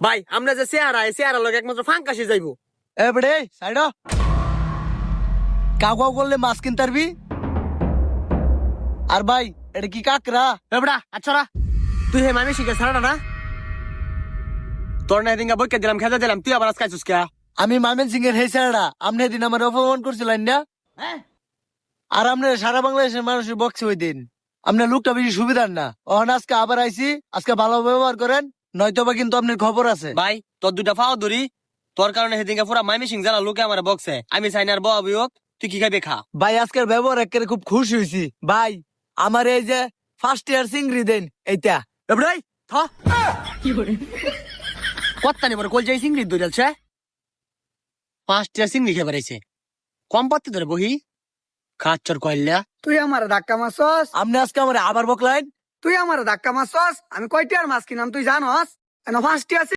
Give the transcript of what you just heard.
ভাই আমরা যে চেহারা লোক একমাত্র ফাঙ্কাশে যাইবো। এবারে সাইড কাউ কাউ করলে মাছ কিনতে পারবি। আর ভাই এটা কি কাকরা? এবড়া আচ্ছা তুই হে মামি শিখে ছাড়া না তোর না দিন বইকে দিলাম খেতে দিলাম তুই আবার আজকে কে আমি মামেন সিং এর হেসাড়া আপনি দিন আমার অপমান করছিলেন না। আর আপনার সারা বাংলাদেশের মানুষের বক্সে ওই দিন আপনার লোকটা বেশি সুবিধার না। অহন আজকে আবার আইছি, আজকে ভালো ব্যবহার করেন, নয়তো বা কিন্তু আপনার খবর আছে। ভাই তোর দুটা ফাও ধরি তোর কারণে সেদিনকে পুরা মামি সিং জানা লোকে আমার বক্সে আমি চাই না আর বউ বিয়োগ তুই কি খাবি খা। ভাই আজকের ব্যবহার একেবারে খুব খুশি হয়েছি। ভাই আমার এই যে ফার্স্ট ইয়ার চিংড়ি দেন এইটা। এবড়াই থ কত্তা নেবার কল যাই সিংড়ি দইলছে 5টা সিংড়ি খেয়ে বেড়াইছে কম পাত্তি ধরে বহি খাচ্চর কইল্লা। তুই আমার ধাক্কা মারছস, আপনি আজকে আমার আবার বকলাইন। তুই আমার ধাক্কা মারছস। আমি কয়টি আর মাছ কিনাম তুই জানস? ফার্স্ট আছে